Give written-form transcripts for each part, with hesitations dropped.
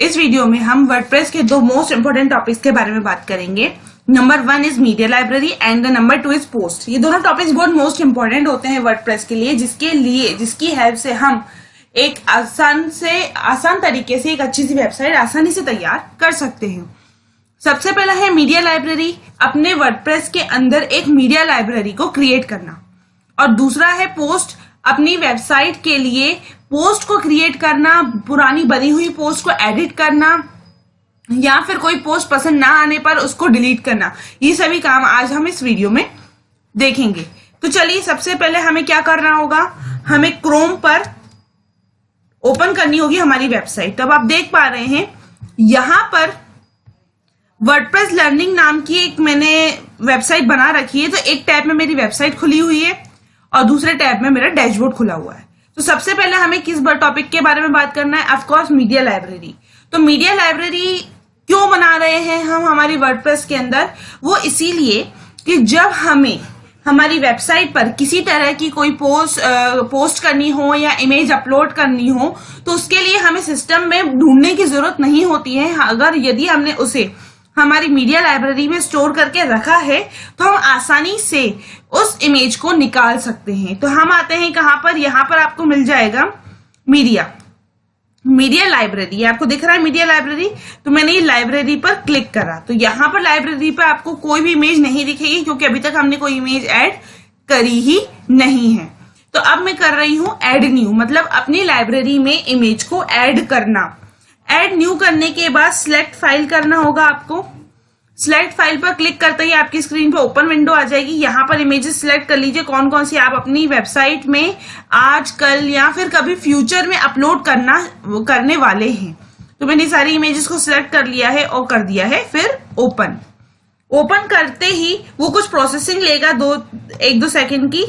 इस वीडियो में हम वर्डप्रेस के दो मोस्ट इंपोर्टेंट टॉपिक्स के बारे में बात करेंगे। Number 1 is media library and the number 2 is post. ये दोनों टॉपिक्स बहुत मोस्ट इंपोर्टेंट होते हैं वर्डप्रेस के लिए, जिसकी हेल्प से हम एक आसान तरीके से एक अच्छी सी वेबसाइट आसानी से तैयार कर सकते हैं। सबसे पहला है मीडिया लाइब्रेरी, अपने वर्डप्रेस के अंदर एक मीडिया लाइब्रेरी को क्रिएट करना, और दूसरा है पोस्ट, अपनी वेबसाइट के लिए पोस्ट को क्रिएट करना, पुरानी बनी हुई पोस्ट को एडिट करना या फिर कोई पोस्ट पसंद ना आने पर उसको डिलीट करना। ये सभी काम आज हम इस वीडियो में देखेंगे। तो चलिए सबसे पहले हमें क्या करना होगा, हमें क्रोम पर ओपन करनी होगी हमारी वेबसाइट। तब आप देख पा रहे हैं यहां पर वर्डप्रेस लर्निंग नाम की एक मैंने वेबसाइट बना रखी है। तो एक टैब में मेरी वेबसाइट खुली हुई है और दूसरे टैब में मेरा डैशबोर्ड खुला हुआ है। तो सबसे पहले हमें किस टॉपिक के बारे में बात करना है, ऑफ कोर्स मीडिया लाइब्रेरी। तो मीडिया लाइब्रेरी क्यों बना रहे हैं हम हमारी वर्डप्रेस के अंदर, वो इसीलिए कि जब हमें हमारी वेबसाइट पर किसी तरह की कोई पोस्ट करनी हो या इमेज अपलोड करनी हो तो उसके लिए हमें सिस्टम में ढूंढने की जरूरत नहीं होती है। अगर यदि हमने उसे हमारी मीडिया लाइब्रेरी में स्टोर करके रखा है तो हम आसानी से उस इमेज को निकाल सकते हैं। तो हम आते हैं कहां पर, यहां पर आपको मिल जाएगा मीडिया लाइब्रेरी। आपको दिख रहा है मीडिया लाइब्रेरी, तो मैंने ये लाइब्रेरी पर क्लिक करा तो यहां पर लाइब्रेरी पर आपको कोई भी इमेज नहीं दिखेगी क्योंकि अभी तक हमने कोई इमेज ऐड करी ही नहीं है। तो अब मैं कर रही हूं ऐड न्यू, मतलब अपनी लाइब्रेरी में इमेज को ऐड करना। ऐड न्यू करने के बाद सिलेक्ट फाइल करना होगा आपको। सिलेक्ट फाइल पर क्लिक करते ही आपकी स्क्रीन पर ओपन विंडो आ जाएगी। यहाँ पर इमेजेस सिलेक्ट कर लीजिए कौन कौन सी आप अपनी वेबसाइट में आज कल या फिर कभी फ्यूचर में अपलोड करने वाले हैं। तो मैंने सारी इमेजेस को सिलेक्ट कर लिया है और कर दिया है फिर ओपन करते ही वो कुछ प्रोसेसिंग लेगा 1-2 सेकेंड की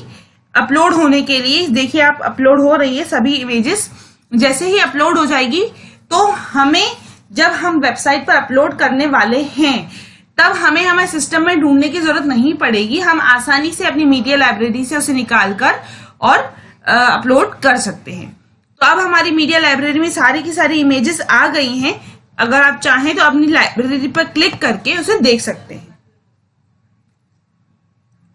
अपलोड होने के लिए। देखिए आप अपलोड हो रही है सभी इमेजेस। जैसे ही अपलोड हो जाएगी तो हमें जब हम वेबसाइट पर अपलोड करने वाले हैं तब हमें सिस्टम में ढूंढने की जरूरत नहीं पड़ेगी। हम आसानी से अपनी मीडिया लाइब्रेरी से उसे निकालकर और अपलोड कर सकते हैं। तो अब हमारी मीडिया लाइब्रेरी में सारी की सारी इमेजेस आ गई हैं। अगर आप चाहें तो अपनी लाइब्रेरी पर क्लिक करके उसे देख सकते हैं।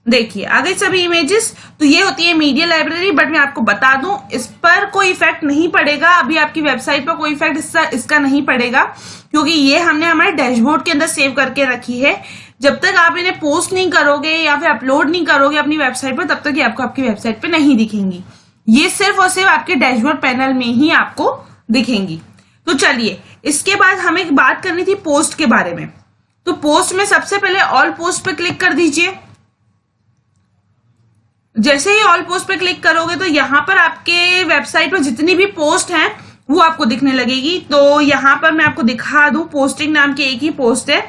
देखिए आ गई सभी इमेजेस। तो ये होती है मीडिया लाइब्रेरी। बट मैं आपको बता दूं इस पर कोई इफेक्ट नहीं पड़ेगा, अभी आपकी वेबसाइट पर कोई इफेक्ट इसका नहीं पड़ेगा क्योंकि ये हमने हमारे डैशबोर्ड के अंदर सेव करके रखी है। जब तक आप इन्हें पोस्ट नहीं करोगे या फिर अपलोड नहीं करोगे अपनी वेबसाइट पर तब तक ये आपको आपकी वेबसाइट पे नहीं दिखेंगी। ये सिर्फ और सिर्फ आपके डैशबोर्ड पैनल में ही आपको दिखेंगी। तो चलिए इसके बाद हमें एक बात करनी थी पोस्ट के बारे में। तो पोस्ट में सबसे पहले ऑल पोस्ट पे क्लिक कर दीजिए। जैसे ही ऑल पोस्ट पे क्लिक करोगे तो यहाँ पर आपके वेबसाइट पर जितनी भी पोस्ट हैं वो आपको दिखने लगेगी। तो यहाँ पर मैं आपको दिखा दूं, पोस्टिंग नाम की एक ही पोस्ट है।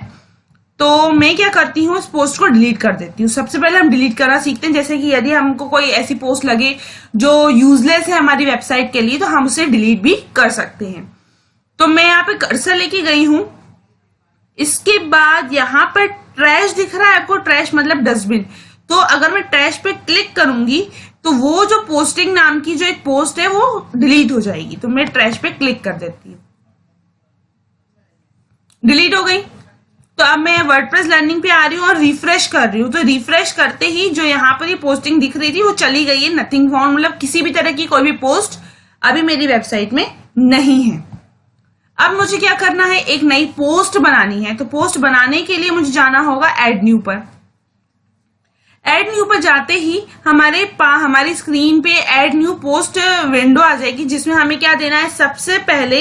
तो मैं क्या करती हूँ, उस पोस्ट को डिलीट कर देती हूँ। सबसे पहले हम डिलीट करना सीखते हैं। जैसे कि यदि हमको कोई ऐसी पोस्ट लगे जो यूजलेस है हमारी वेबसाइट के लिए तो हम उसे डिलीट भी कर सकते हैं। तो मैं यहाँ पे कर्सर लेके गई हूं। इसके बाद यहाँ पर ट्रैश दिख रहा है आपको, ट्रैश मतलब डस्टबिन। तो अगर मैं ट्रैश पे क्लिक करूंगी तो वो जो पोस्टिंग नाम की जो एक पोस्ट है वो डिलीट हो जाएगी। तो मैं ट्रैश पे क्लिक कर देती हूँ, डिलीट हो गई। तो अब मैं वर्डप्रेस लर्निंग पे आ रही हूँ और रिफ्रेश कर रही हूँ। तो रिफ्रेश करते ही जो यहाँ पर ये पोस्टिंग दिख रही थी वो चली गई है, नथिंग फाउंड, मतलब किसी भी तरह की कोई भी पोस्ट अभी मेरी वेबसाइट में नहीं है। अब मुझे क्या करना है, एक नई पोस्ट बनानी है। तो पोस्ट बनाने के लिए मुझे जाना होगा ऐड न्यू पर। ऐड न्यू पर जाते ही हमारी स्क्रीन पे ऐड न्यू पोस्ट विंडो आ जाएगी जिसमें हमें क्या देना है, सबसे पहले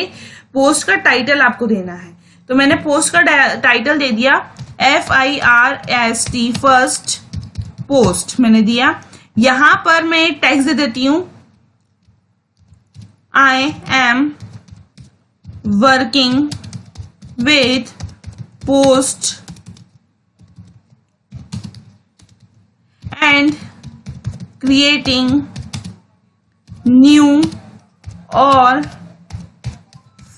पोस्ट का टाइटल आपको देना है। तो मैंने पोस्ट का टाइटल दे दिया FIRST फर्स्ट पोस्ट मैंने दिया। यहां पर मैं टेक्स्ट दे देती हूं I am working with post and creating new और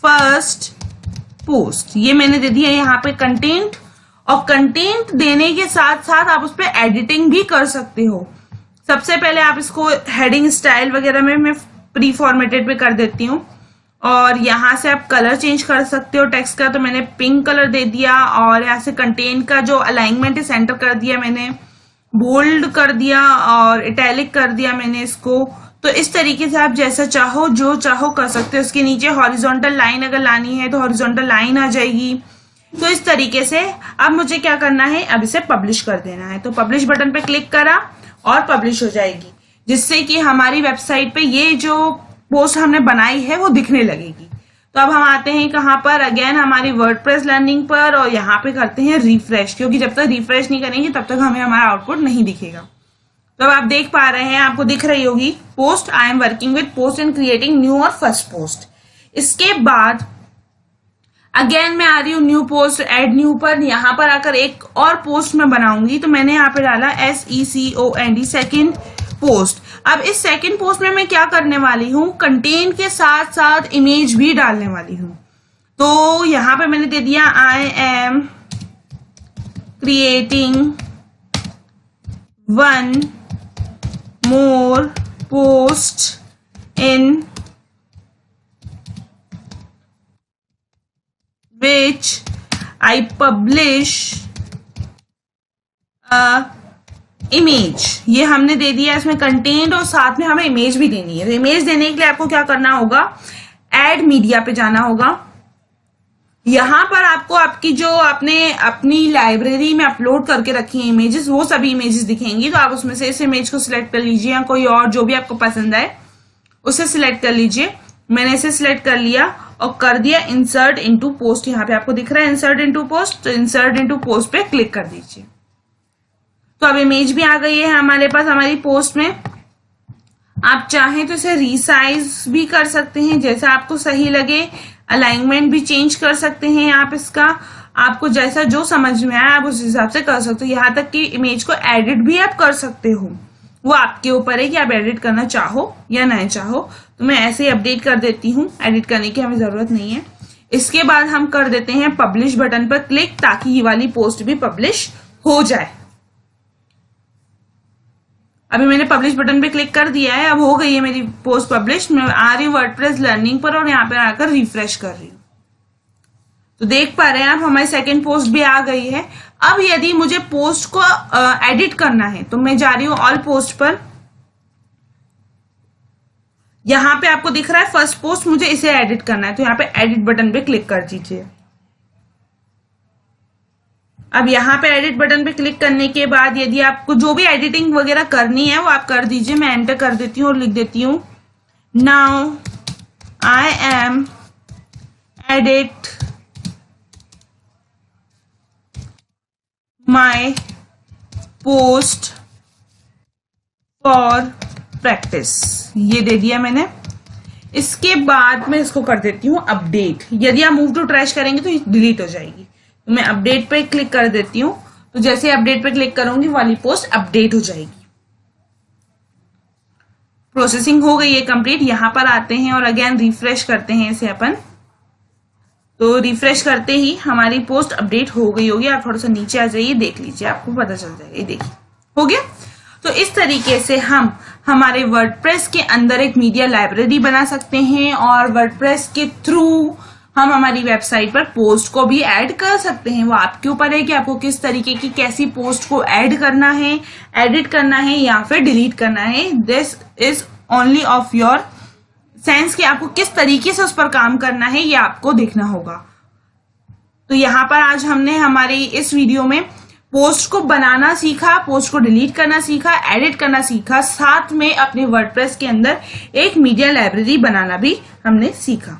फर्स्ट पोस्ट। ये मैंने दे दिया यहाँ पे कंटेंट, और कंटेंट देने के साथ साथ आप उस पर एडिटिंग भी कर सकते हो। सबसे पहले आप इसको हेडिंग स्टाइल वगैरह में मैं प्री फॉर्मेटेड पे कर देती हूँ और यहाँ से आप कलर चेंज कर सकते हो टेक्स्ट का, तो मैंने पिंक कलर दे दिया। और यहाँ से कंटेंट का जो अलाइनमेंट है सेंटर कर दिया मैंने, बोल्ड कर दिया और इटैलिक कर दिया मैंने इसको। तो इस तरीके से आप जैसा चाहो जो चाहो कर सकते हो। उसके नीचे हॉरिजॉन्टल लाइन अगर लानी है तो हॉरिजॉन्टल लाइन आ जाएगी। तो इस तरीके से अब मुझे क्या करना है, अब इसे पब्लिश कर देना है। तो पब्लिश बटन पे क्लिक करा और पब्लिश हो जाएगी, जिससे कि हमारी वेबसाइट पे ये जो पोस्ट हमने बनाई है वो दिखने लगेगी। तो अब हम आते हैं कहाँ पर, अगेन हमारी वर्डप्रेस लर्निंग पर, और यहाँ पे करते हैं रिफ्रेश, क्योंकि जब तक रिफ्रेश नहीं करेंगे तब तक हमें हमारा आउटपुट नहीं दिखेगा। तो अब आप देख पा रहे हैं, आपको दिख रही होगी post, I am working with post and creating new और फर्स्ट पोस्ट। इसके बाद अगेन मैं आ रही हूँ न्यू पोस्ट, एड न्यू पर। यहाँ पर आकर एक और पोस्ट मैं बनाऊंगी, तो मैंने यहाँ पे डाला SECOND सेकेंड पोस्ट। अब इस सेकेंड पोस्ट में मैं क्या करने वाली हूँ, कंटेंट के साथ साथ इमेज भी डालने वाली हूँ। तो यहाँ पे मैंने दे दिया I am creating one more post in which I publish a image। ये हमने दे दिया इसमें कंटेंट, और साथ में हमें इमेज भी देनी है। तो इमेज देने के लिए आपको क्या करना होगा, ऐड मीडिया पे जाना होगा। यहां पर आपको आपकी जो आपने अपनी लाइब्रेरी में अपलोड करके रखी है इमेजेस, वो सभी इमेजेस दिखेंगी। तो आप उसमें से इस इमेज को सिलेक्ट कर लीजिए, या कोई और जो भी आपको पसंद आए उसे सिलेक्ट कर लीजिए। मैंने इसे सिलेक्ट कर लिया और कर दिया इंसर्ट इनटू पोस्ट। यहाँ पे आपको दिख रहा है इंसर्ट इनटू पोस्ट, तो इंसर्ट इनटू पोस्ट पे क्लिक कर दीजिए। तो अब इमेज भी आ गई है हमारे पास हमारी पोस्ट में। आप चाहें तो इसे रीसाइज भी कर सकते हैं जैसा आपको सही लगे, अलाइनमेंट भी चेंज कर सकते हैं आप इसका, आपको जैसा जो समझ में आए आप उस हिसाब से कर सकते हो। यहाँ तक कि इमेज को एडिट भी आप कर सकते हो, वो आपके ऊपर है कि आप एडिट करना चाहो या नहीं चाहो। तो मैं ऐसे ही अपडेट कर देती हूँ, एडिट करने की हमें जरूरत नहीं है। इसके बाद हम कर देते हैं पब्लिश बटन पर क्लिक, ताकि ये वाली पोस्ट भी पब्लिश हो जाए। अभी मैंने पब्लिश बटन पे क्लिक कर दिया है, अब हो गई है मेरी पोस्ट पब्लिश। मैं आ रही हूँ वर्डप्रेस लर्निंग पर और यहाँ पे आकर रिफ्रेश कर रही हूँ। तो देख पा रहे हैं आप हमारी सेकंड पोस्ट भी आ गई है। अब यदि मुझे पोस्ट को एडिट करना है तो मैं जा रही हूँ ऑल पोस्ट पर। यहाँ पे आपको दिख रहा है फर्स्ट पोस्ट, मुझे इसे एडिट करना है, तो यहाँ पे एडिट बटन पे क्लिक कर दीजिए। अब यहाँ पे एडिट बटन पे क्लिक करने के बाद यदि आपको जो भी एडिटिंग वगैरह करनी है वो आप कर दीजिए। मैं एंटर कर देती हूँ और लिख देती हूँ now I am edit my post for practice, ये दे दिया मैंने। इसके बाद मैं इसको कर देती हूँ अपडेट। यदि आप मूव टू ट्रैश करेंगे तो ये डिलीट हो जाएगी, तो मैं अपडेट पे क्लिक कर देती हूँ। तो जैसे अपडेट पे क्लिक करूंगी वाली पोस्ट अपडेट हो जाएगी। प्रोसेसिंग हो गई है कंप्लीट। यहां पर आते हैं और अगेन रिफ्रेश करते हैं इसे अपन। तो रिफ्रेश करते ही हमारी पोस्ट अपडेट हो गई होगी। आप थोड़ा सा नीचे आ जाइए, देख लीजिए, आपको पता चल जाएगा। ये देखिए हो गया। तो इस तरीके से हम हमारे वर्डप्रेस के अंदर एक मीडिया लाइब्रेरी बना सकते हैं, और वर्डप्रेस के थ्रू हम हमारी वेबसाइट पर पोस्ट को भी ऐड कर सकते हैं। वो आपके ऊपर है कि आपको किस तरीके की कैसी पोस्ट को ऐड करना है, एडिट करना है या फिर डिलीट करना है। This is only of your sense कि आपको किस तरीके से उस पर काम करना है, ये आपको देखना होगा। तो यहाँ पर आज हमने हमारी इस वीडियो में पोस्ट को बनाना सीखा, पोस्ट को डिलीट करना सीखा, एडिट करना सीखा, साथ में अपने वर्डप्रेस के अंदर एक मीडिया लाइब्रेरी बनाना भी हमने सीखा।